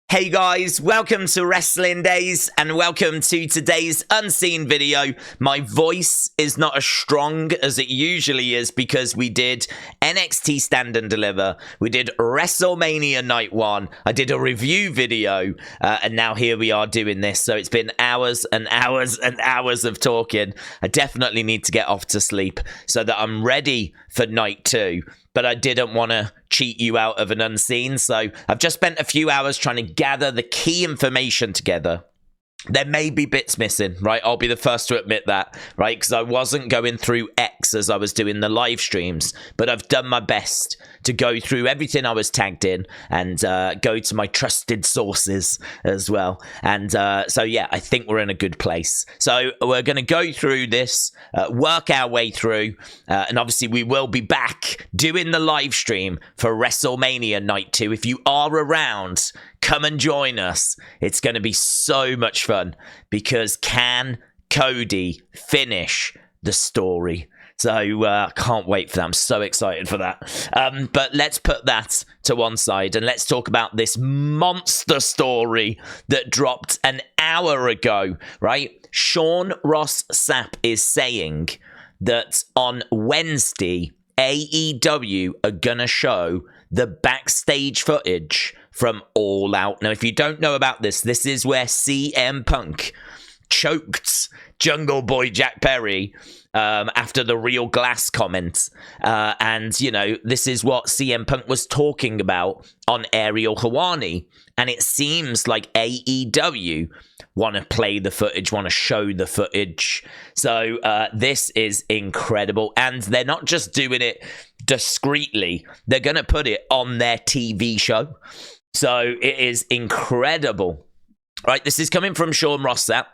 Hey guys, welcome to Wrestling Daze and welcome to today's unseen video. My voice is not as strong as it usually is because we did NXT Stand and Deliver, we did WrestleMania Night 1, I did a review video, and now here we are doing this. So it's been hours and hours and hours of talking. I definitely need to get off to sleep so that I'm ready for Night 2. But I didn't want to cheat you out of an unseen, so I've just spent a few hours trying to gather the key information together. There may be bits missing, right? I'll be the first to admit that, right? Because I wasn't going through X as I was doing the live streams, but I've done my best to go through everything I was tagged in and go to my trusted sources as well. And so, yeah, I think we're in a good place. So we're going to go through this, work our way through, and obviously we will be back doing the live stream for WrestleMania Night 2. If you are around, come and join us. It's going to be so much fun because can Cody finish the story? So can't wait for that. I'm so excited for that. But let's put that to one side and let's talk about this monster story that dropped an hour ago, right? Sean Ross Sapp is saying that on Wednesday, AEW are going to show the backstage footage from All Out. Now, if you don't know about this, this is where CM Punk choked Jungle Boy Jack Perry after the real glass comment. And, you know, this is what CM Punk was talking about on Ariel Helwani. And it seems like AEW want to play the footage, want to show the footage. So this is incredible. And they're not just doing it discreetly. They're going to put it on their TV show. So it is incredible. Right, this is coming from Sean Ross Sapp,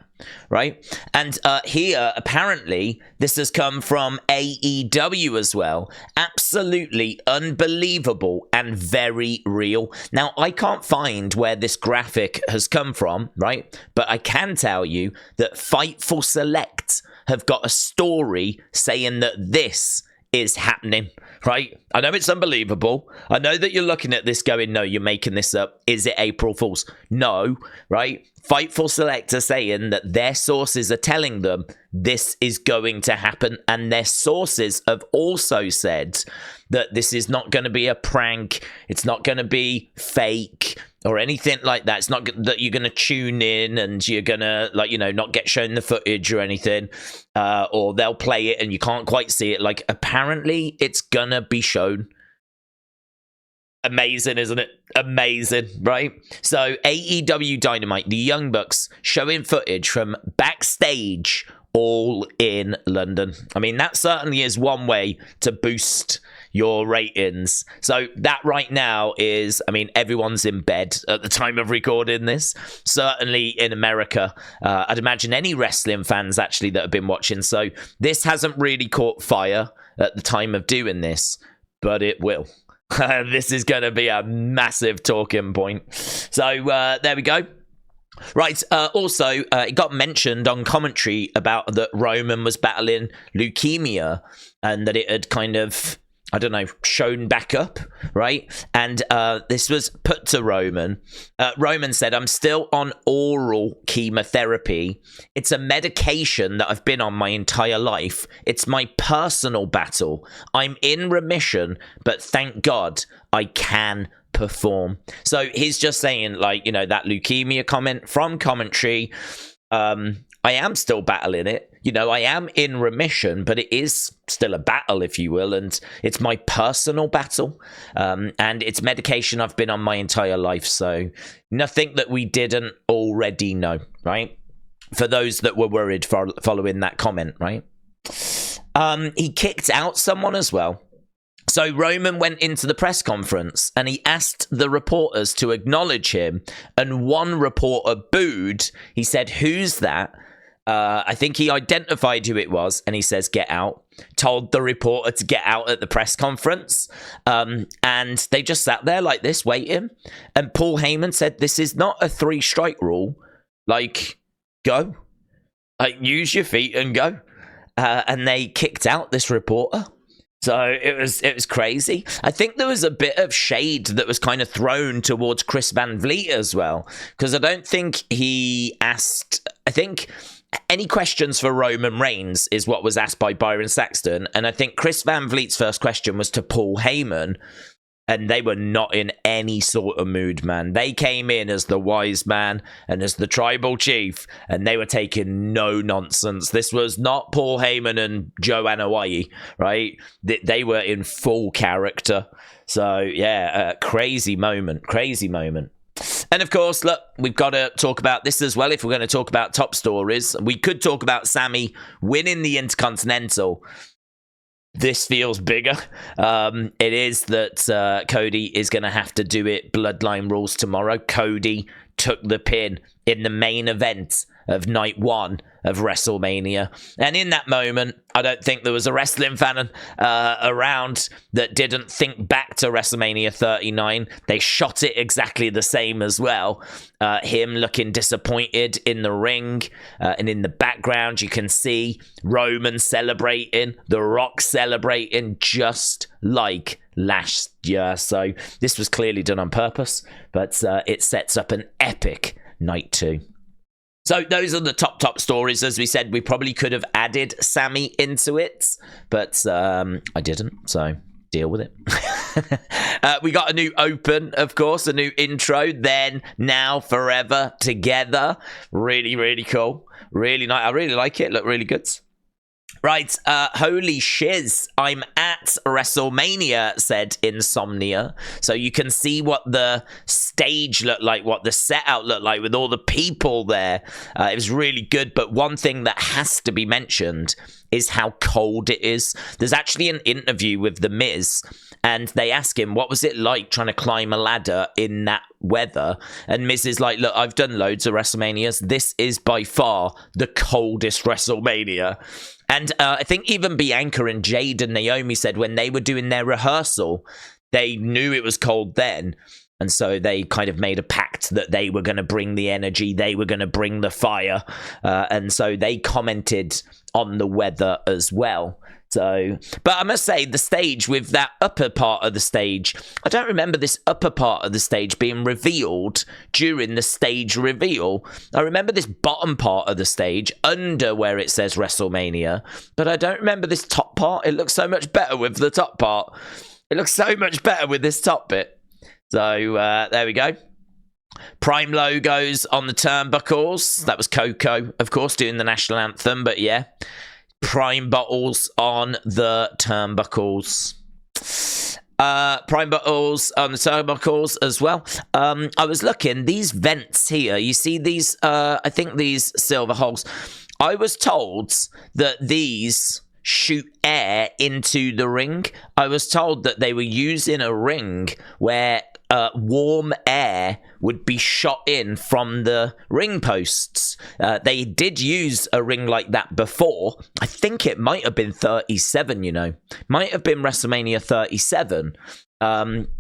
right? And here, apparently, this has come from AEW as well. Absolutely unbelievable and very real. Now, I can't find where this graphic has come from, right? But I can tell you that Fightful Select have got a story saying that this is happening, right? I know it's unbelievable. I know that you're looking at this going, no, you're making this up. Is it April Fool's? No, right? Fightful Select are saying that their sources are telling them this is going to happen. And their sources have also said that this is not going to be a prank. It's not going to be fake or anything like that. It's not that you're going to tune in and you're going to, like, you know, not get shown the footage or anything, or they'll play it and you can't quite see it. Like, apparently it's going to be shown. Amazing, isn't it? Amazing, right? So AEW Dynamite, the Young Bucks showing footage from Backstage All In London. I mean, that certainly is one way to boost your ratings. So that right now is, I mean, everyone's in bed at the time of recording this. Certainly in America, I'd imagine any wrestling fans actually that have been watching. So this hasn't really caught fire at the time of doing this, but it will. This is going to be a massive talking point. So there we go. Right, also, it got mentioned on commentary about that Roman was battling leukemia and that it had kind of, I don't know, shown back up, right? And this was put to Roman. Roman said, I'm still on oral chemotherapy. It's a medication that I've been on my entire life. It's my personal battle. I'm in remission, but thank God I can perform. So he's just saying, like, you know, that leukemia comment from commentary. I am still battling it. You know, I am in remission, but it is still a battle, if you will, and it's my personal battle, and it's medication I've been on my entire life, so nothing that we didn't already know, right? For those that were worried following that comment, right? He kicked out someone as well. So Roman went into the press conference and he asked the reporters to acknowledge him, and one reporter booed. He said, "Who's that?" I think he identified who it was, and he says, "Get out." Told the reporter to get out at the press conference, and they just sat there like this, waiting. And Paul Heyman said, "This is not a 3-strike rule. Like, go. Like, use your feet and go." And they kicked out this reporter So it was crazy. I think there was a bit of shade that was kind of thrown towards Chris Van Vliet as well, because I don't think he asked. I think any questions for Roman Reigns is what was asked by Byron Saxton, and I think Chris Van Vliet's first question was to Paul Heyman. And they were not in any sort of mood, man. They came in as the wise man and as the tribal chief, and they were taking no nonsense. This was not Paul Heyman and Joanna Hawaii, right? They were in full character. So, yeah, crazy moment. And of course, look, we've got to talk about this as well if we're going to talk about top stories. We could talk about Sami winning the Intercontinental. This feels bigger. It is that Cody is going to have to do it Bloodline rules tomorrow. Cody took the pin in the main event of night 1 of WrestleMania. And in that moment, I don't think there was a wrestling fan around that didn't think back to WrestleMania 39. They shot it exactly the same as well. Him looking disappointed in the ring. And in the background, you can see Roman celebrating, The Rock celebrating, just like last year. So this was clearly done on purpose, but it sets up an epic night 2. So those are the top stories. As we said, we probably could have added Sami into it, but I didn't, so deal with it. We got a new open, of course, a new intro, then, now, forever, together. Really, really cool. Really nice. I really like it. Look really good. Right, holy shiz, I'm at WrestleMania, said Insomnia. So you can see what the stage looked like, what the setup looked like with all the people there. It was really good, but one thing that has to be mentioned is how cold it is. There's actually an interview with The Miz, and they ask him, what was it like trying to climb a ladder in that weather? And Miz is like, look, I've done loads of WrestleManias. This is by far the coldest WrestleMania. And I think even Bianca and Jade and Naomi said when they were doing their rehearsal, they knew it was cold then. And so they kind of made a pact that they were going to bring the energy, they were going to bring the fire. And so they commented on the weather as well. So, but I must say, the stage with that upper part of the stage, I don't remember this upper part of the stage being revealed during the stage reveal. I remember this bottom part of the stage under where it says WrestleMania, but I don't remember this top part. It looks so much better with the top part. It looks so much better with this top bit. So, there we go. Prime logos on the turnbuckles. That was Coco, of course, doing the national anthem, but yeah. Prime bottles on the turnbuckles. Prime bottles on the turnbuckles as well. I was looking, these vents here, you see these, I think these silver holes. I was told that these shoot air into the ring. I was told that they were using a ring where warm air would be shot in from the ring posts. They did use a ring like that before. I think it might have been 37, you know. Might have been WrestleMania 37.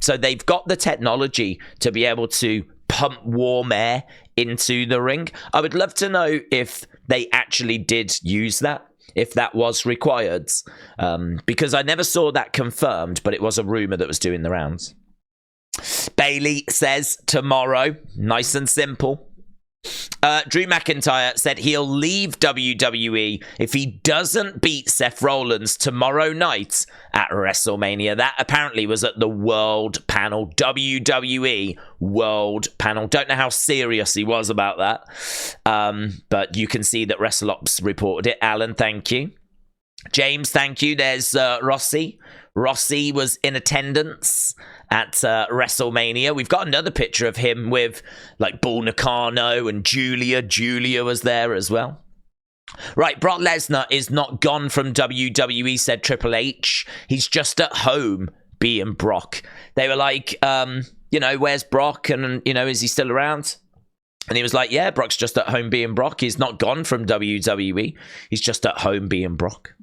So they've got the technology to be able to pump warm air into the ring. I would love to know if they actually did use that, if that was required. Because I never saw that confirmed, but it was a rumor that was doing the rounds. Bailey says tomorrow, nice and simple. Drew McIntyre said he'll leave WWE if he doesn't beat Seth Rollins tomorrow night at WrestleMania. That apparently was at the World panel, WWE World panel. Don't know how serious he was about that, but you can see that WrestleOps reported it. Alan, thank you. James, thank you. There's Rossi. Rossi was in attendance at WrestleMania. We've got another picture of him with like Bull Nakano and Julia. Julia was there as well. Right, Brock Lesnar is not gone from WWE, said Triple H. He's just at home being Brock. They were like, you know, where's Brock? And, you know, is he still around? And he was like, yeah, Brock's just at home being Brock. He's not gone from WWE. He's just at home being Brock.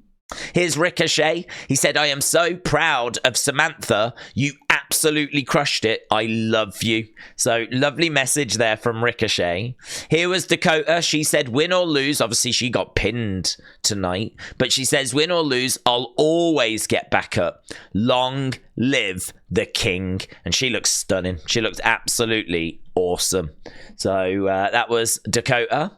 Here's Ricochet. He said, I am so proud of Samantha. You absolutely crushed it. I love you. So lovely message there from Ricochet. Here was Dakota. She said, win or lose. Obviously, she got pinned tonight. But she says, win or lose, I'll always get back up. Long live the king. And she looks stunning. She looks absolutely awesome. So that was Dakota.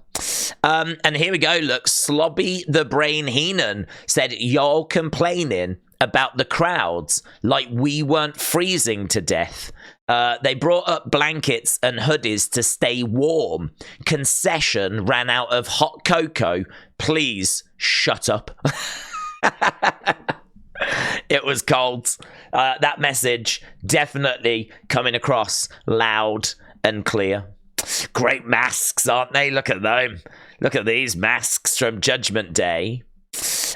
And here we go. Look, Slobby the Brain Heenan said, y'all complaining about the crowds like we weren't freezing to death. They brought up blankets and hoodies to stay warm. Concession ran out of hot cocoa. Please shut up. It was cold. That message definitely coming across loud and clear. Great masks, aren't they? Look at them. Look at these masks from Judgment Day.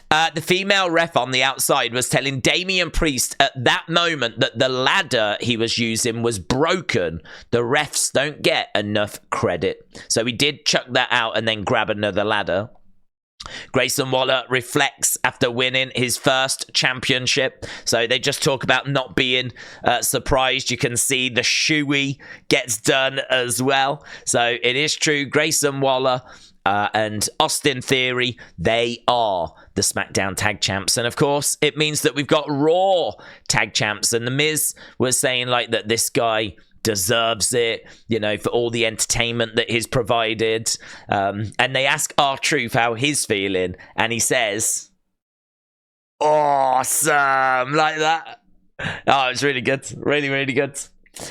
The female ref on the outside was telling Damian Priest at that moment that the ladder he was using was broken. The refs don't get enough credit. So he did chuck that out and then grab another ladder. Grayson Waller reflects after winning his first championship. So they just talk about not being surprised. You can see the shoey gets done as well. So it is true. Grayson Waller and Austin Theory, they are the SmackDown Tag Champs. And of course, it means that we've got Raw Tag Champs. And The Miz was saying like that this guy deserves it, you know, for all the entertainment that he's provided. And they ask R-Truth how he's feeling. And he says, awesome, like that. Oh, it's really good. Really, really good.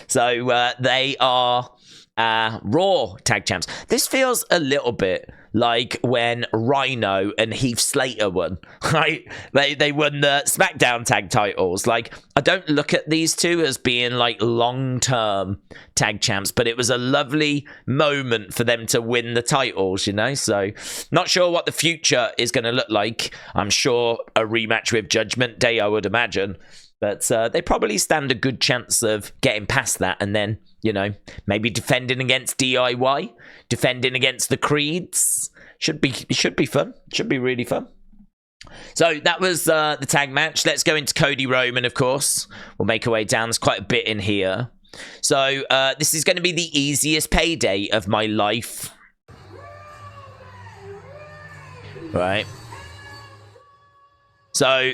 So they are Raw Tag Champs. This feels a little bit like when Rhino and Heath Slater won, right? They won the SmackDown tag titles. Like, I don't look at these two as being like long-term tag champs, but it was a lovely moment for them to win the titles, you know? So, not sure what the future is going to look like. I'm sure a rematch with Judgment Day, I would imagine. But they probably stand a good chance of getting past that and then, you know, maybe defending against DIY, defending against the Creeds. Should be fun. Should be really fun. So that was the tag match. Let's go into Cody Roman, of course. We'll make our way down. There's quite a bit in here. So this is going to be the easiest payday of my life. Right. So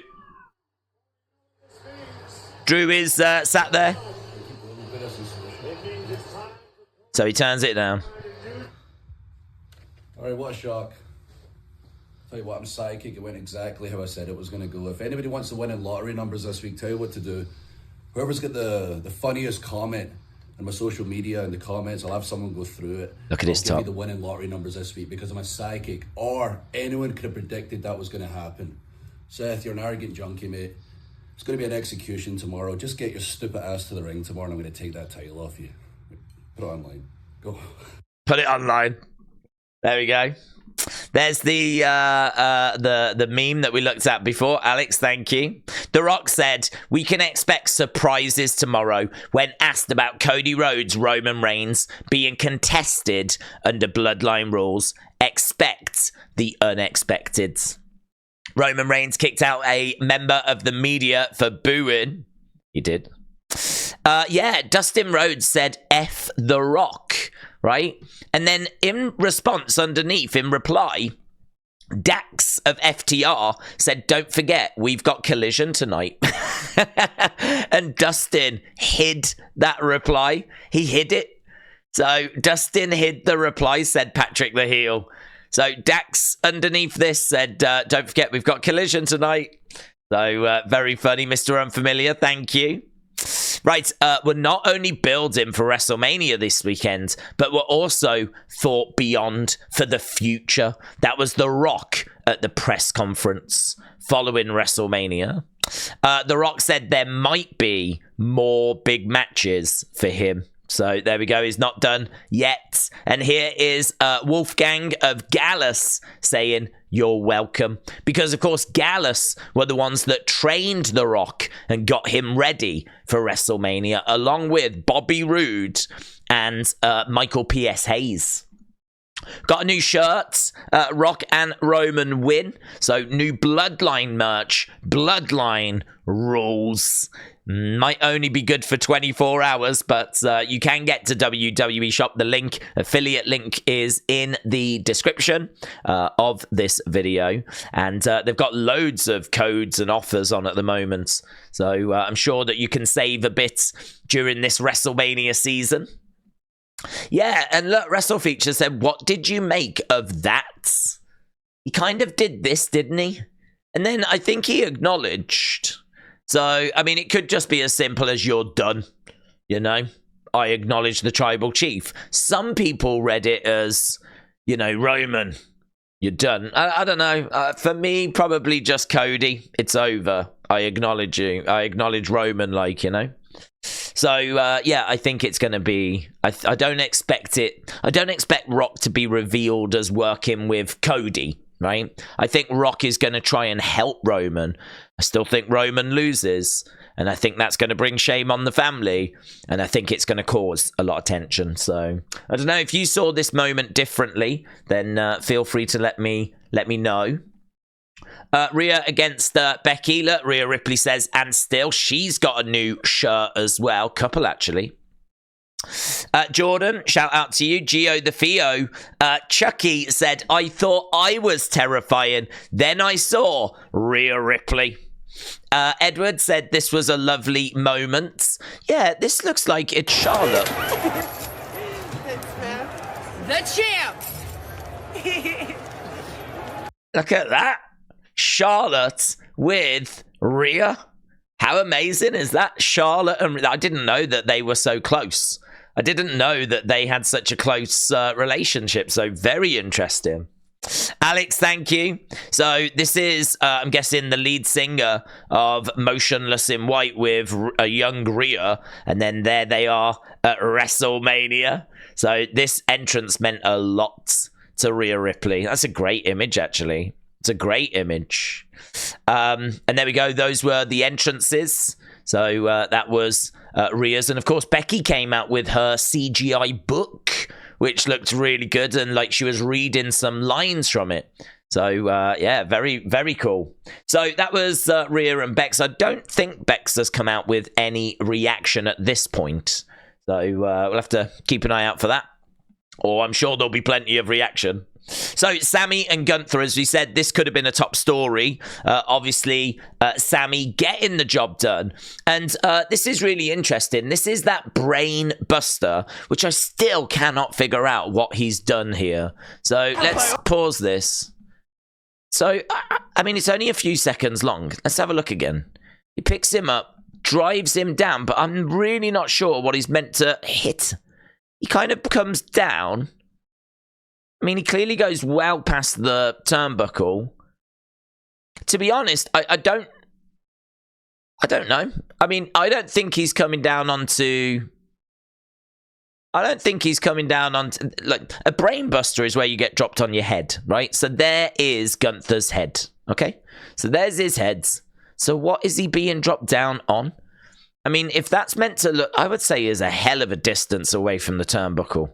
Drew is sat there. So he turns it down. Alright, what a shock. Tell you what, I'm psychic. It went exactly how I said it was going to go. If anybody wants to win in lottery numbers this week, tell you what to do. Whoever's got the funniest comment on my social media in the comments, I'll have someone go through it. Look at his top. Give me the winning lottery numbers this week because I'm a psychic, or anyone could have predicted that was going to happen. Seth, you're an arrogant junkie, mate. It's going to be an execution tomorrow. Just get your stupid ass to the ring tomorrow and I'm going to take that title off you. Put it online. Go. Put it online. There we go. There's the meme that we looked at before. Alex, thank you. The Rock said, we can expect surprises tomorrow when asked about Cody Rhodes, Roman Reigns being contested under Bloodline rules. Expect the unexpected. Roman Reigns kicked out a member of the media for booing. He did. Yeah, Dustin Rhodes said, F the Rock, right? And then in response underneath, in reply, Dax of FTR said, don't forget, we've got Collision tonight. And Dustin hid that reply. He hid it. So Dustin hid the reply, said Patrick the Heel. So Dax underneath this said, don't forget, we've got Collision tonight. So very funny, Mr. Unfamiliar. Thank you. Right, we're not only building for WrestleMania this weekend, but we're also thought beyond for the future. That was The Rock at the press conference following WrestleMania. The Rock said there might be more big matches for him. So there we go. He's not done yet. And here is Wolfgang of Gallus saying, you're welcome. Because, of course, Gallus were the ones that trained The Rock and got him ready for WrestleMania, along with Bobby Roode and Michael P.S. Hayes. Got a new shirt. Rock and Roman win. So new Bloodline merch. Bloodline rules. Might only be good for 24 hours, but you can get to WWE Shop. The affiliate link is in the description of this video. And they've got loads of codes and offers on at the moment. So I'm sure that you can save a bit during this WrestleMania season. Yeah, and look, WrestleFeature said, what did you make of that? He kind of did this, didn't he? And then I think he acknowledged. So, I mean, it could just be as simple as you're done, you know? I acknowledge the tribal chief. Some people read it as, you know, Roman, you're done. I don't know. For me, probably just Cody. It's over. I acknowledge you. I acknowledge Roman, like, you know? So, yeah, I think it's going to be... I don't expect it... I don't expect Rock to be revealed as working with Cody, right? I think Rock is going to try and help Roman. I still think Roman loses, and I think that's going to bring shame on the family, and I think it's going to cause a lot of tension. So I don't know if you saw this moment differently, then feel free to let me know. Rhea against Becky. Look, Rhea Ripley says, and still she's got a new shirt as well. Couple actually. Jordan, shout out to you. Gio the Theo. Chucky said, I thought I was terrifying. Then I saw Rhea Ripley. Edward said this was a lovely moment. Yeah, this looks like it's Charlotte. The champ. Look at that. Charlotte with Rhea. How amazing is that? Charlotte and I didn't know that they were so close. I didn't know that they had such a close relationship. So very interesting. Alex, thank you. So this is, I'm guessing, the lead singer of Motionless in White with a young Rhea. And then there they are at WrestleMania. So this entrance meant a lot to Rhea Ripley. That's a great image, actually. It's a great image. And there we go. Those were the entrances. So that was Rhea's. And of course, Becky came out with her CGI book, which looked really good. And like she was reading some lines from it. So yeah, very, very cool. So that was Rhea and Bex. I don't think Bex has come out with any reaction at this point. So we'll have to keep an eye out for that. Or I'm sure there'll be plenty of reaction. So Sami and Gunther, as we said, this could have been a top story. Obviously, Sami getting the job done. And this is really interesting. This is that brain buster, which I still cannot figure out what he's done here. So let's pause this. So, I mean, it's only a few seconds long. Let's have a look again. He picks him up, drives him down, but I'm really not sure what he's meant to hit. He kind of comes down. I mean, he clearly goes well past the turnbuckle. To be honest, I don't know. I mean, I don't think he's coming down onto... I don't think he's coming down onto... Like, a brainbuster is where you get dropped on your head, right? So there is Gunther's head, okay? So there's his head. So what is he being dropped down on? I mean, if that's meant to look... I would say is a hell of a distance away from the turnbuckle.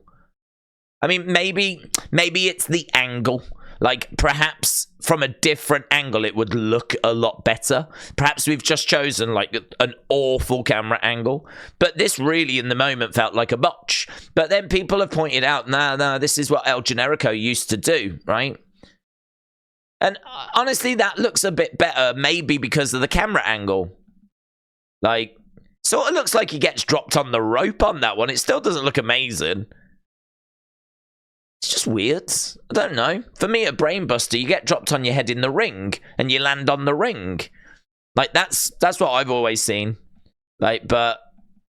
I mean, maybe it's the angle. Like, perhaps from a different angle, it would look a lot better. Perhaps we've just chosen, like, an awful camera angle. But this really, in the moment, felt like a botch. But then people have pointed out, no, this is what El Generico used to do, right? And honestly, that looks a bit better, maybe because of the camera angle. Like, sort of looks like he gets dropped on the rope on that one. It still doesn't look amazing. It's just weird. I don't know. For me, a brainbuster, you get dropped on your head in the ring and you land on the ring. Like, that's what I've always seen. Like, but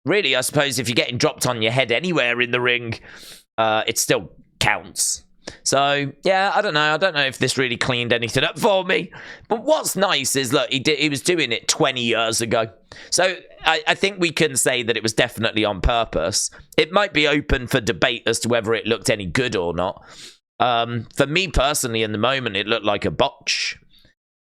really, I suppose if you're getting dropped on your head anywhere in the ring, it still counts. So, yeah, I don't know. I don't know if this really cleaned anything up for me. But what's nice is, look, he was doing it 20 years ago. So I think we can say that it was definitely on purpose. It might be open for debate as to whether it looked any good or not. For me personally, in the moment, it looked like a botch.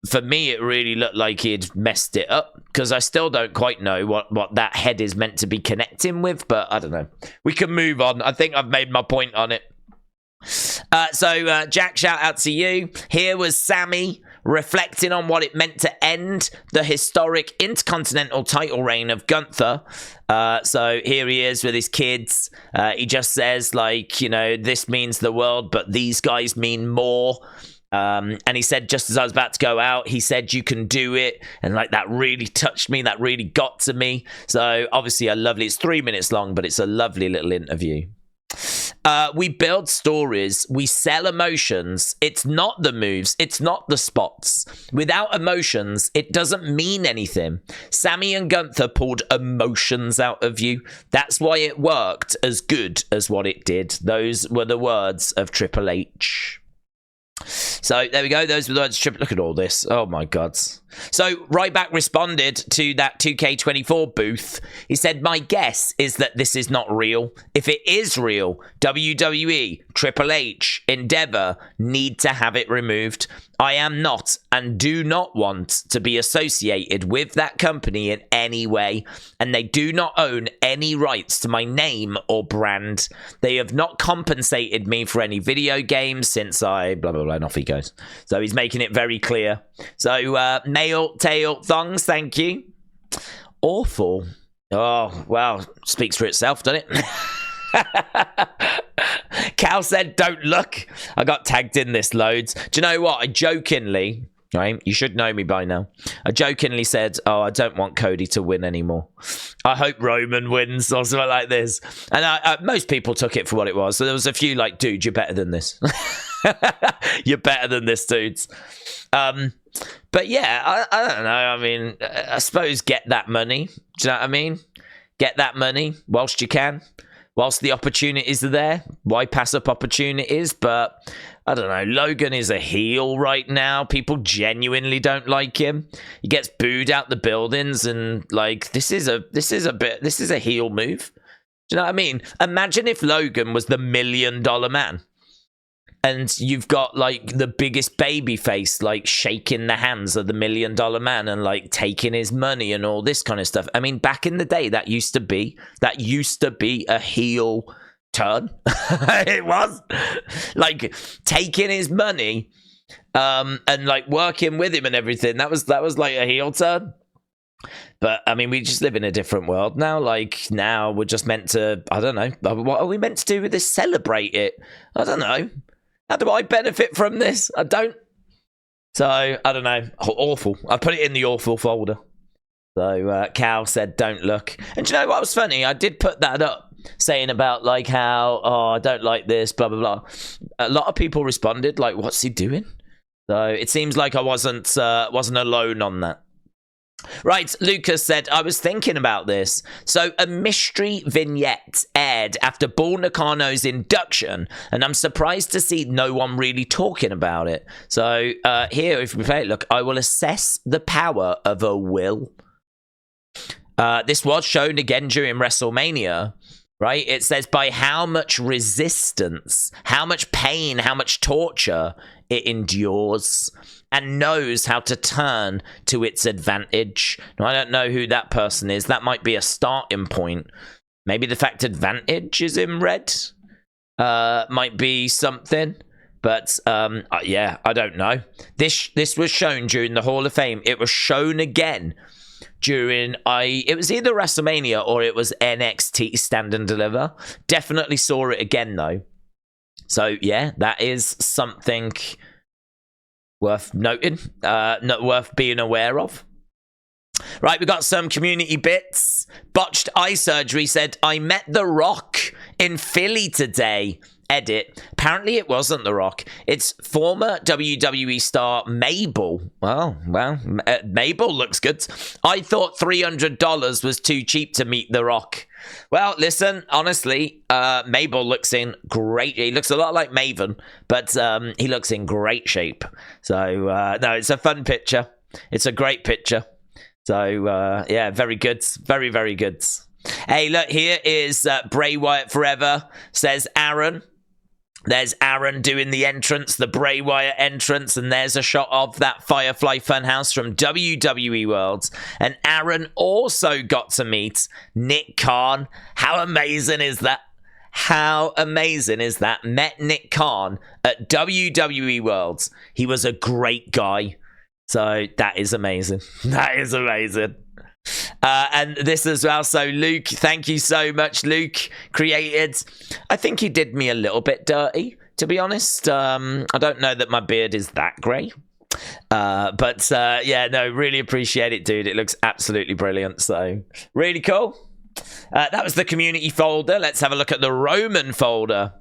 For me, it really looked like he'd messed it up. Because I still don't quite know what that head is meant to be connecting with. But I don't know. We can move on. I think I've made my point on it. So Jack, shout out to you. Here was Sami reflecting on what it meant to end the historic Intercontinental title reign of Gunther. So here he is with his kids. He just says, like, you know, this means the world, but these guys mean more. And he said, just as I was about to go out, he said, you can do it. And like, that really touched me. That really got to me. So obviously it's 3 minutes long, but it's a lovely little interview. We build stories, we sell emotions. It's not the moves, it's not the spots. Without emotions, it doesn't mean anything. Sami and Gunther pulled emotions out of you. That's why it worked as good as what it did. Those were the words of Triple H. So there we go. Those were the words. Look at all this. Oh my God. So Ryback responded to that 2K24 booth. He said, my guess is that this is not real. If it is real, WWE, Triple H, Endeavor need to have it removed. I am not and do not want to be associated with that company in any way, and they do not own any rights to my name or brand. They have not compensated me for any video games since I blah blah blah, and off he goes. So he's making it very clear. So male tail thongs, thank you. Awful. Oh well, speaks for itself, doesn't it? Cal said, don't look. I got tagged in this loads. Do you know what? I jokingly, right? You should know me by now. I jokingly said, oh, I don't want Cody to win anymore. I hope Roman wins or something like this. And most people took it for what it was. So there was a few like, dude, you're better than this. You're better than this, dudes. But yeah, I don't know. I mean, I suppose get that money. Do you know what I mean? Get that money whilst you can. Whilst the opportunities are there, why pass up opportunities? But I don't know. Logan is a heel right now. People genuinely don't like him. He gets booed out the buildings, and like this is a heel move. Do you know what I mean? Imagine if Logan was the $1 million man, and you've got like the biggest baby face like shaking the hands of the $1 million man and like taking his money and all this kind of stuff. I mean, back in the day, that used to be a heel turn. It was like taking his money and like working with him and everything. That was like a heel turn. But I mean, we just live in a different world now. Like now we're just meant to, I don't know, what are we meant to do with this? Celebrate it? I don't know. How do I benefit from this? I don't. So, I don't know. Awful. I put it in the awful folder. So, Cal said, don't look. And do you know what was funny? I did put that up, saying about, like, how, oh, I don't like this, blah, blah, blah. A lot of people responded, like, what's he doing? So, it seems like I wasn't alone on that. Right, Lucas said, I was thinking about this. So a mystery vignette aired after Bull Nakano's induction, and I'm surprised to see no one really talking about it. So here, if we play it, look, I will assess the power of a will. This was shown again during WrestleMania, right? It says by how much resistance, how much pain, how much torture it endures, and knows how to turn to its advantage. Now, I don't know who that person is. That might be a starting point. Maybe the fact advantage is in red might be something. But, yeah, I don't know. This was shown during the Hall of Fame. It was shown again during, it was either WrestleMania or it was NXT Stand and Deliver. Definitely saw it again, though. So, yeah, that is something worth noting, not worth being aware of. Right, we got some community bits. Botched Eye Surgery said, I met The Rock in Philly today. Edit. Apparently it wasn't The Rock. It's former WWE star Mabel. Well, Mabel looks good. I thought $300 was too cheap to meet The Rock. Well, listen, honestly, Mabel looks in great. He looks a lot like Maven, but he looks in great shape. So, no, it's a fun picture. It's a great picture. So, yeah, very good. Very, very good. Hey, look, here is Bray Wyatt Forever, says Aaron. There's Aaron doing the entrance, the Bray Wyatt entrance, and there's a shot of that Firefly Funhouse from WWE World. And Aaron also got to meet Nick Khan. How amazing is that? How amazing is that? Met Nick Khan at WWE World. He was a great guy. So that is amazing. That is amazing. And this as well. So Luke, thank you so much. Luke created, I think he did me a little bit dirty, to be honest. I don't know that my beard is that grey. But yeah, no, really appreciate it, dude. It looks absolutely brilliant. So really cool. That was the community folder. Let's have a look at the Roman folder.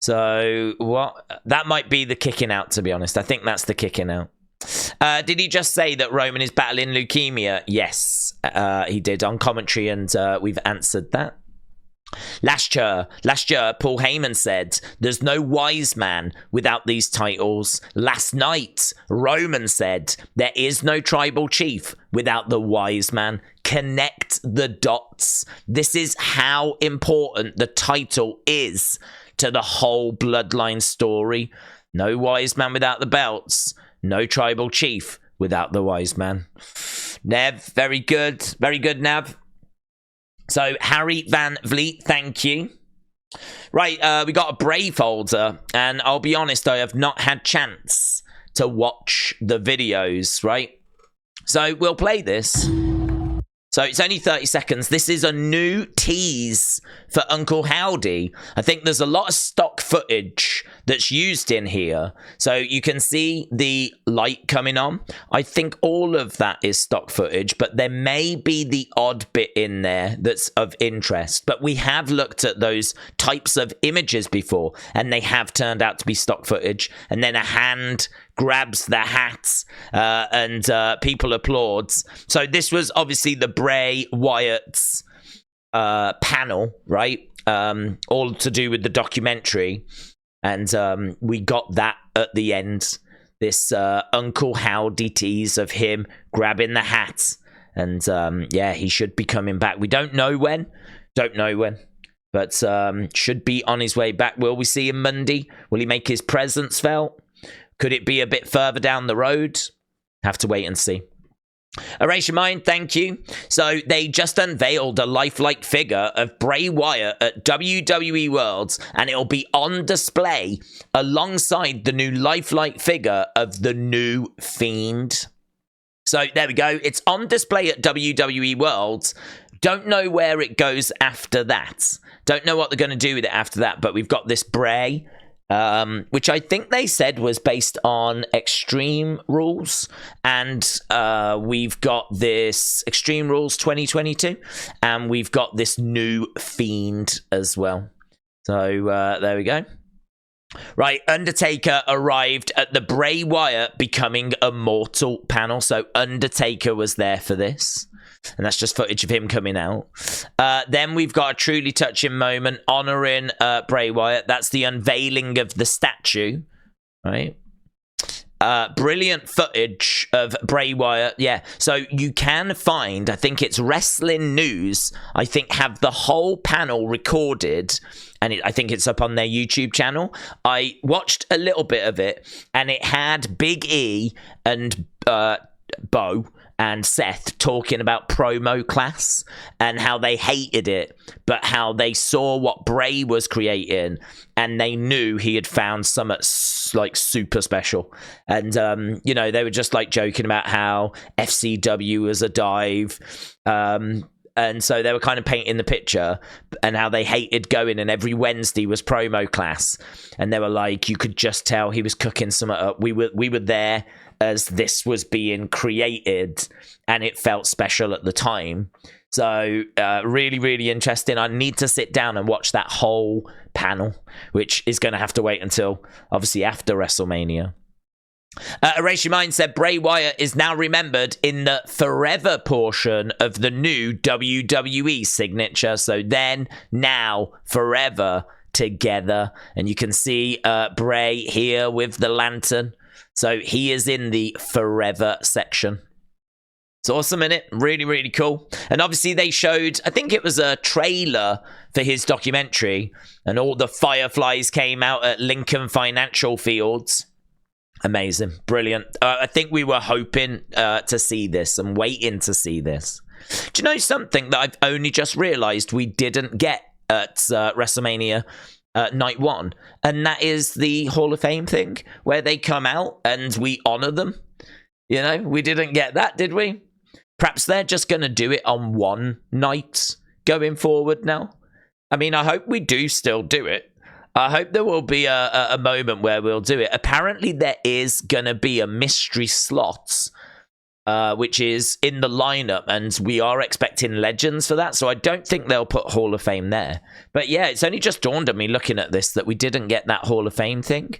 So what? That might be the kicking out, to be honest. I think that's the kicking out. Did he just say that Roman is battling leukemia? Yes, he did on commentary, and we've answered that. Last year, Paul Heyman said, "There's no wise man without these titles." Last night, Roman said, "There is no tribal chief without the wise man." Connect the dots. This is how important the title is to the whole bloodline story. No wise man without the belts. No tribal chief without the wise man. Nev, very good. Very good, Nev. So, Harry Van Vliet, thank you. Right, we got a Bray folder, and I'll be honest, I have not had chance to watch the videos, right? So, we'll play this. So, it's only 30 seconds. This is a new tease for Uncle Howdy. I think there's a lot of stock footage that's used in here. So, you can see the light coming on. I think all of that is stock footage, but there may be the odd bit in there that's of interest. But we have looked at those types of images before, and they have turned out to be stock footage. And then a hand grabs the hat, and people applaud. So this was obviously the Bray Wyatt's panel, right? All to do with the documentary. And we got that at the end. This Uncle Howdy tease of him grabbing the hat. And yeah, he should be coming back. We don't know when. But should be on his way back. Will we see him Monday? Will he make his presence felt? Could it be a bit further down the road? Have to wait and see. Erase your mind, thank you. So they just unveiled a lifelike figure of Bray Wyatt at WWE World, and it'll be on display alongside the new lifelike figure of the new Fiend. So there we go. It's on display at WWE World. Don't know where it goes after that. Don't know what they're going to do with it after that, but we've got this Bray, which I think they said was based on Extreme Rules, and we've got this Extreme Rules 2022, and we've got this new Fiend as well. So there we go. Right, Undertaker arrived at the Bray Wyatt Becoming Immortal panel, so Undertaker was there for this. And that's just footage of him coming out. Then we've got a truly touching moment honoring Bray Wyatt. That's the unveiling of the statue, right? Brilliant footage of Bray Wyatt. Yeah, so you can find, I think it's Wrestling News, I think have the whole panel recorded, and I think it's up on their YouTube channel. I watched a little bit of it, and it had Big E and Bo and Seth talking about promo class and how they hated it, but how they saw what Bray was creating and they knew he had found something like super special. And, you know, they were just like joking about how FCW was a dive. And so they were kind of painting the picture and how they hated going, and every Wednesday was promo class. And they were like, you could just tell he was cooking something up. We were there as this was being created, and it felt special at the time. So really, really interesting. I need to sit down and watch that whole panel, which is going to have to wait until, obviously, after WrestleMania. Erase Your Mind said Bray Wyatt is now remembered in the forever portion of the new WWE signature. So then, now, forever together. And you can see Bray here with the lantern. So he is in the forever section. It's awesome, isn't it? Really, really cool. And obviously they showed, I think it was a trailer for his documentary, and all the Fireflies came out at Lincoln Financial Fields. Amazing. Brilliant. I think we were hoping to see this and waiting to see this. Do you know something that I've only just realized we didn't get at WrestleMania Night 1? And that is the Hall of Fame thing, where they come out and we honor them. You know, we didn't get that, did we? Perhaps they're just going to do it on one night going forward now. I mean, I hope we do still do it. I hope there will be a moment where we'll do it. Apparently, there is going to be a mystery slot, which is in the lineup, and we are expecting legends for that. So I don't think they'll put Hall of Fame there. But yeah, it's only just dawned on me looking at this that we didn't get that Hall of Fame thing.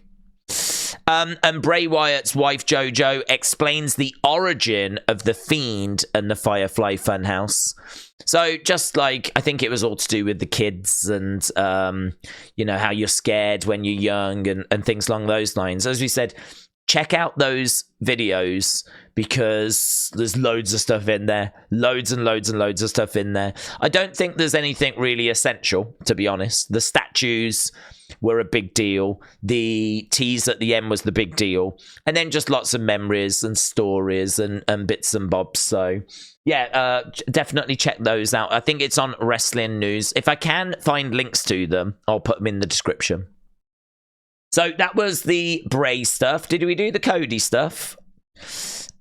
And Bray Wyatt's wife JoJo explains the origin of the Fiend and the Firefly Funhouse. So just like, I think it was all to do with the kids and, you know, how you're scared when you're young and things along those lines. As we said, check out those videos because there's loads of stuff in there. Loads and loads and loads of stuff in there. I don't think there's anything really essential, to be honest. The statues were a big deal. The tease at the end was the big deal. And then just lots of memories and stories and bits and bobs. So, yeah, definitely check those out. I think it's on Wrestling News. If I can find links to them, I'll put them in the description. So that was the Bray stuff. Did we do the Cody stuff?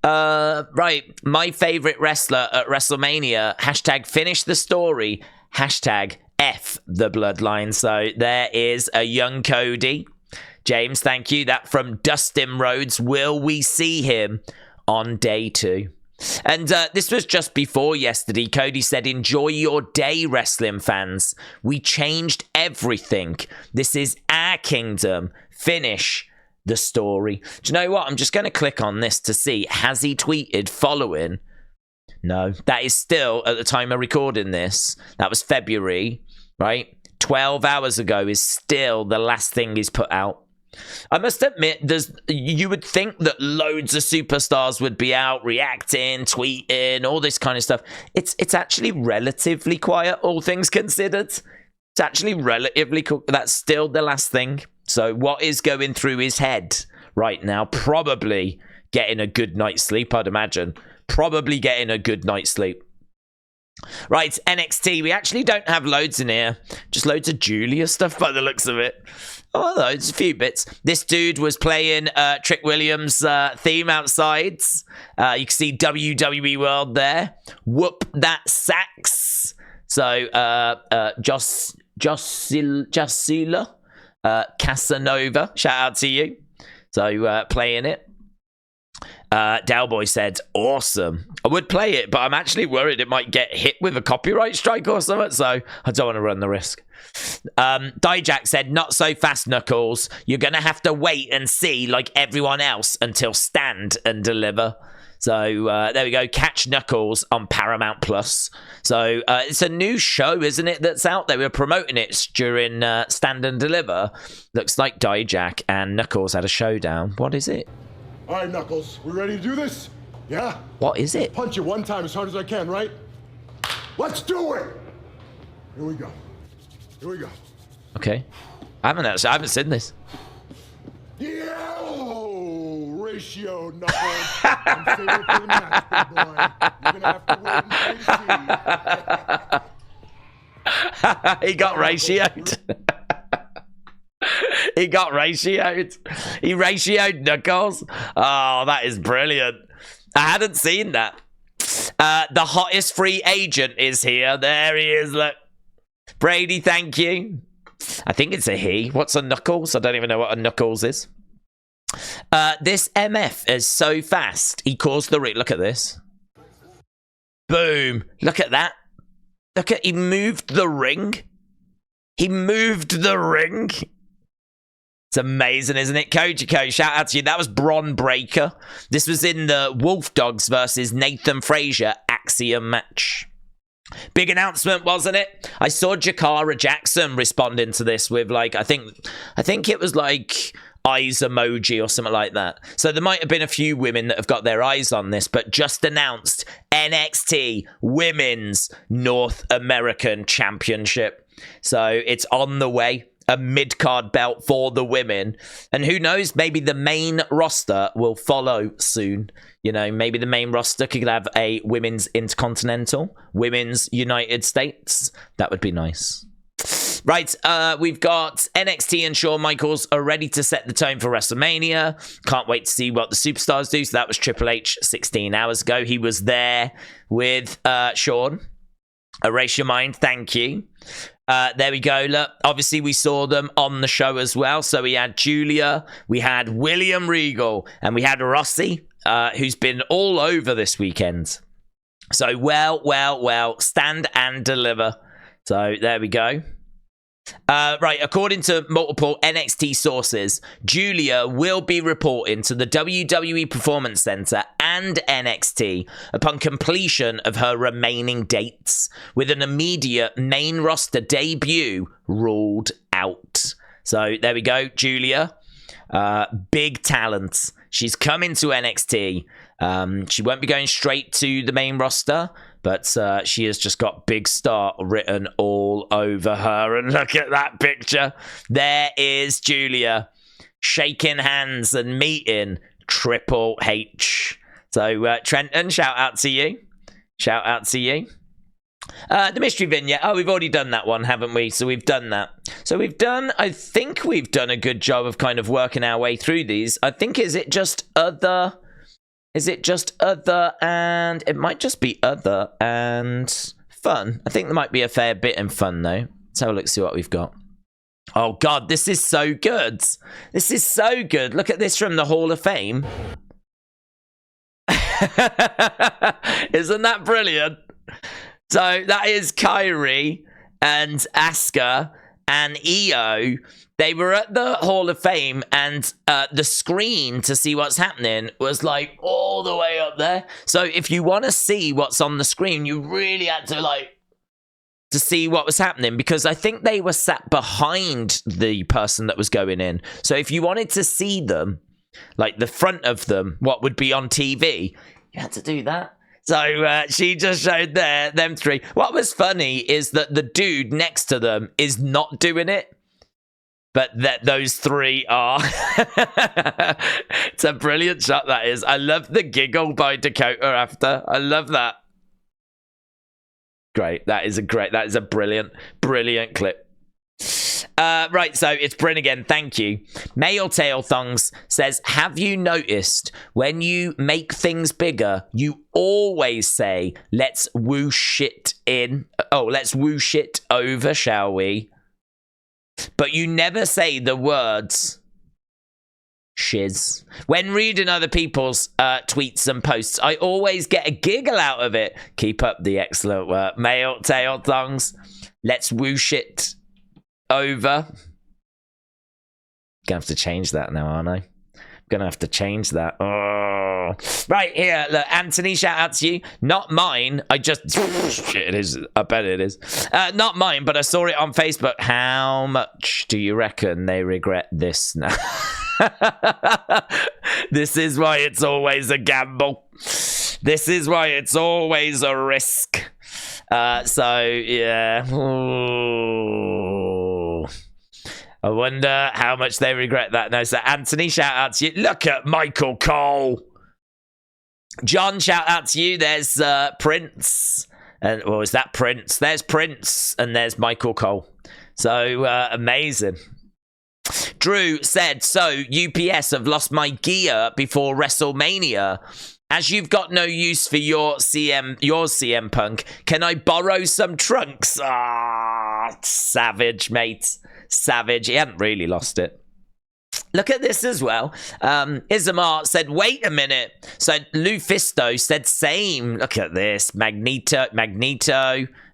Right. My favorite wrestler at WrestleMania. Hashtag finish the story. Hashtag F the bloodline. So there is a young Cody. James, thank you. That from Dustin Rhodes. Will we see him on day 2? And this was just before yesterday. Cody said, enjoy your day, wrestling fans. We changed everything. This is our kingdom. Finish the story. Do you know what? I'm just going to click on this to see. Has he tweeted following? No, that is still, at the time of recording this, that was February, right? 12 hours ago is still the last thing he's put out. I must admit, you would think that loads of superstars would be out reacting, tweeting, all this kind of stuff. It's actually relatively quiet, all things considered. It's actually relatively cool. That's still the last thing. So what is going through his head right now? Probably getting a good night's sleep, I'd imagine. Probably getting a good night's sleep. Right, NXT. We actually don't have loads in here. Just loads of Julia stuff by the looks of it. Oh, there's a few bits. This dude was playing Trick Williams' theme outside. You can see WWE World there. Whoop that sax. So, Josila Casanova. Shout out to you. So, playing it. Dalboy said, awesome. I would play it, but I'm actually worried it might get hit with a copyright strike or something, so I don't want to run the risk. Dijak said, not so fast, Knuckles. You're going to have to wait and see like everyone else until Stand and Deliver. So there we go. Catch Knuckles on Paramount Plus. So it's a new show, isn't it, that's out there? We were promoting it during Stand and Deliver. Looks like Dijak and Knuckles had a showdown. What is it? All right, Knuckles, we ready to do this? Yeah? What is it? Punch you one time as hard as I can, right? Let's do it! Here we go. Here we go. Okay. I haven't seen this. Yeah! Ratio, Knuckles. I'm saving it for the match, big boy. You're gonna have to wait and see. He got ratioed. He got ratioed. He ratioed Knuckles. Oh, that is brilliant. I hadn't seen that. The hottest free agent is here. There he is. Look. Brady, thank you. I think it's a he. What's a Knuckles? I don't even know what a Knuckles is. This MF is so fast. He caused the ring. Look at this. Boom. Look at that. Look at, he moved the ring. He moved the ring. It's amazing, isn't it? Kojiko, shout out to you. That was Bron Breakker. This was in the Wolf Dogs versus Nathan Frazier Axiom match. Big announcement, wasn't it? I saw Jakara Jackson responding to this with like, I think it was like eyes emoji or something like that. So there might have been a few women that have got their eyes on this, but just announced NXT Women's North American Championship. So it's on the way. A mid-card belt for the women. And who knows, maybe the main roster will follow soon. You know, maybe the main roster could have a women's intercontinental, women's United States. That would be nice. Right, we've got NXT and Shawn Michaels are ready to set the tone for WrestleMania. Can't wait to see what the superstars do. So that was Triple H 16 hours ago. He was there with Shawn. Erase your mind, thank you. There we go. Look, obviously we saw them on the show as well. So we had Julia, we had William Regal, and we had Rossi, who's been all over this weekend. So well, stand and deliver. So there we go. Right, according to multiple NXT sources, Julia will be reporting to the WWE Performance Center and NXT upon completion of her remaining dates, with an immediate main roster debut ruled out. So there we go, Julia. Big talent. She's coming to NXT. She won't be going straight to the main roster, but she has just got Big Star written all over her. And look at that picture. There is Julia shaking hands and meeting Triple H. So, Trenton, shout out to you. Shout out to you. The mystery vignette. Oh, we've already done that one, haven't we? So we've done that. So I think we've done a good job of kind of working our way through these. I think, is it just other and it might just be other and fun. I think there might be a fair bit in fun though. Let's have a look, see what we've got. Oh God, this is so good. This is so good. Look at this from the Hall of Fame. Isn't that brilliant? So that is Kyrie and Asuka and Io. They were at the Hall of Fame, and the screen to see what's happening was like all the way up there. So if you want to see what's on the screen, you really had to see what was happening, because I think they were sat behind the person that was going in. So if you wanted to see them, like the front of them, what would be on TV, you had to do that. So she just showed them three. What was funny is that the dude next to them is not doing it, but that those three are. It's a brilliant shot, that is. I love the giggle by Dakota after. I love that. Great. That is a brilliant clip. Right, so it's Bryn again. Thank you. Male Tail Thongs says, have you noticed when you make things bigger, you always say, let's whoosh it in. Oh, let's whoosh it over, shall we? But you never say the words shiz. When reading other people's tweets and posts, I always get a giggle out of it. Keep up the excellent work. Male Tail Thongs. Let's whoosh it over. Gonna have to change that now, aren't I? Gonna have to change that. Oh, right here. Look, Anthony, shout out to you. Not mine. I just shit. It is. I bet it is. Not mine, but I saw it on Facebook. How much do you reckon they regret this now? This is why it's always a gamble. This is why it's always a risk. So yeah. Ooh. I wonder how much they regret that. No, so Anthony, shout out to you. Look at Michael Cole. John, shout out to you. There's Prince. And well, is that Prince? There's Prince and there's Michael Cole. So amazing. Drew said, so UPS have lost my gear before WrestleMania. As you've got no use for your CM Punk, can I borrow some trunks? Ah, savage, mate. Savage. He hadn't really lost it. Look at this as well. Ismar said, wait a minute. So Lufisto said same. Look at this. Magneto,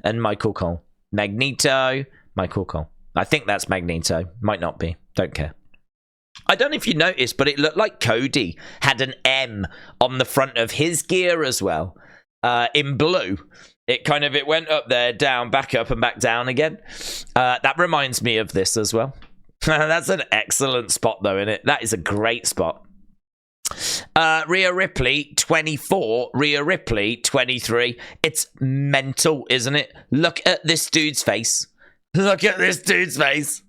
and Michael Cole. Magneto, Michael Cole. I think that's Magneto. Might not be. Don't care. I don't know if you noticed, but it looked like Cody had an M on the front of his gear as well. In blue. It went up there, down, back up, and back down again. That reminds me of this as well. That's an excellent spot, though, isn't it? That is a great spot. Rhea Ripley, 24. Rhea Ripley, 23. It's mental, isn't it? Look at this dude's face. Look at this dude's face.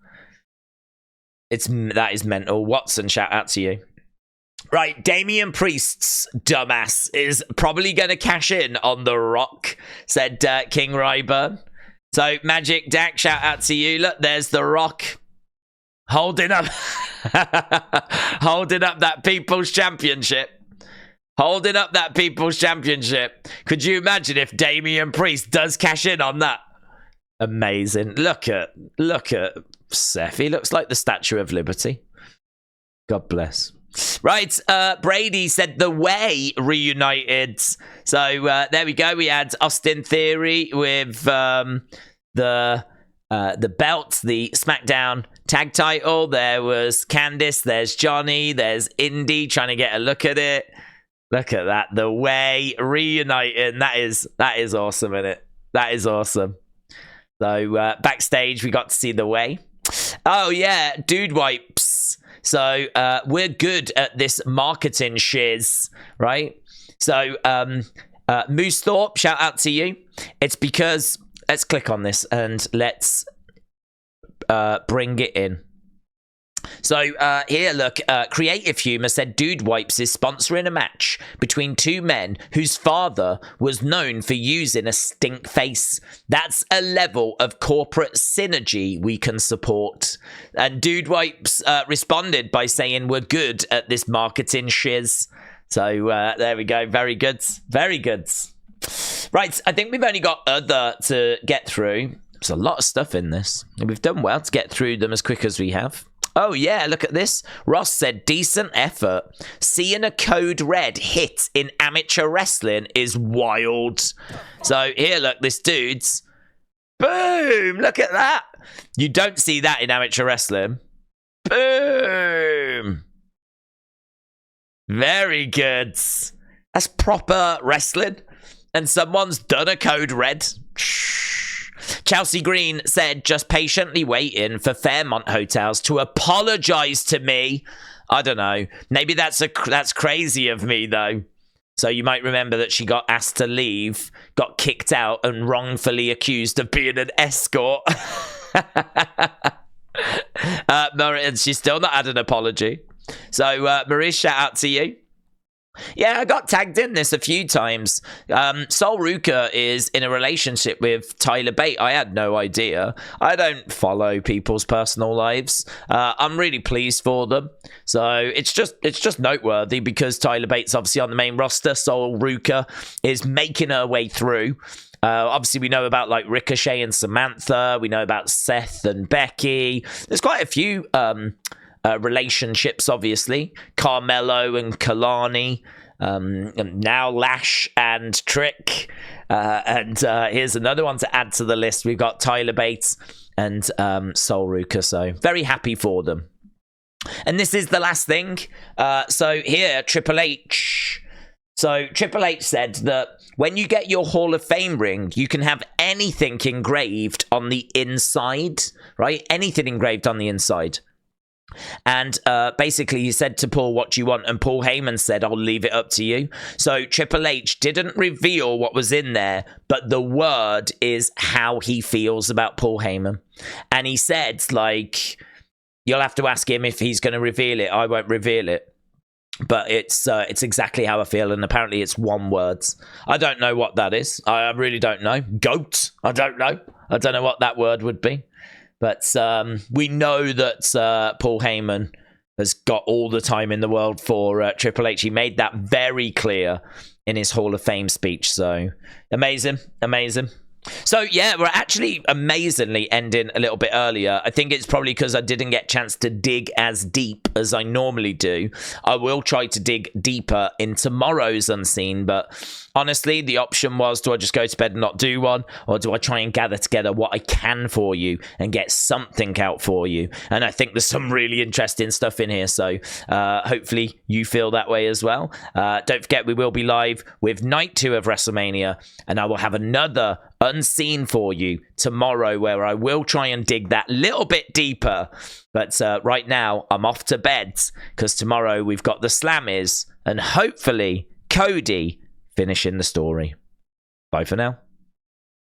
That is mental. Watson, shout out to you. Right, Damian Priest's dumbass is probably going to cash in on The Rock, said King Ryburn. So, Magic Dak, shout out to you. Look, there's The Rock holding up, holding up that People's Championship. Holding up that People's Championship. Could you imagine if Damian Priest does cash in on that? Amazing. Look at Seth. He looks like the Statue of Liberty. God bless. Right, Brady said The Way reunited. So there we go. We had Austin Theory with the belt, the SmackDown tag title. There was Candice. There's Johnny. There's Indy trying to get a look at it. Look at that. The Way reuniting. That is awesome, isn't it? That is awesome. So backstage, we got to see The Way. Oh, yeah. Dude wipes. So we're good at this marketing shiz, right? So Moose Thorpe, shout out to you. It's because, let's click on this and let's bring it in. So here, look, Creative Humor said Dude Wipes is sponsoring a match between two men whose father was known for using a stink face. That's a level of corporate synergy we can support. And Dude Wipes responded by saying we're good at this marketing shiz. So there we go. Very good. Very good. Right, I think we've only got other to get through. There's a lot of stuff in this. And we've done well to get through them as quick as we have. Oh, yeah, look at this. Ross said, decent effort. Seeing a code red hit in amateur wrestling is wild. So here, look, this dude's... Boom! Look at that. You don't see that in amateur wrestling. Boom! Very good. That's proper wrestling. And someone's done a code red. Chelsea Green said, just patiently waiting for Fairmont Hotels to apologize to me. I don't know. Maybe that's crazy of me, though. So you might remember that she got asked to leave, got kicked out, and wrongfully accused of being an escort. And she's still not had an apology. So, Maurice, shout out to you. Yeah, I got tagged in this a few times. Sol Ruka is in a relationship with Tyler Bate. I had no idea. I don't follow people's personal lives. I'm really pleased for them. So it's just noteworthy because Tyler Bate's obviously on the main roster. Sol Ruka is making her way through. Obviously, we know about like Ricochet and Samantha. We know about Seth and Becky. There's quite a few relationships, obviously. Carmelo and Kalani, and now Lash and Trick. And here's another one to add to the list. We've got Tyler Bates and Sol Ruka. So very happy for them. And this is the last thing. So here, Triple H. So Triple H said that when you get your Hall of Fame ring, you can have anything engraved on the inside, right? Anything engraved on the inside. And basically he said to Paul, what do you want? And Paul Heyman said, I'll leave it up to you. So Triple H didn't reveal what was in there, but the word is how he feels about Paul Heyman. And he said, like, you'll have to ask him if he's going to reveal it. I won't reveal it. But it's exactly how I feel, and apparently it's one word. I don't know what that is. I really don't know. Goat? I don't know. I don't know what that word would be. But we know that Paul Heyman has got all the time in the world for Triple H. He made that very clear in his Hall of Fame speech. So amazing, amazing. So yeah, we're actually amazingly ending a little bit earlier. I think it's probably because I didn't get a chance to dig as deep as I normally do. I will try to dig deeper in tomorrow's Unseen, but honestly, the option was, do I just go to bed and not do one? Or do I try and gather together what I can for you and get something out for you? And I think there's some really interesting stuff in here. So hopefully you feel that way as well. Don't forget, we will be live with Night 2 of WrestleMania. And I will have another Unseen for you tomorrow where I will try and dig that little bit deeper. But right now, I'm off to bed because tomorrow we've got the Slammers and hopefully Cody finishing the story. Bye for now.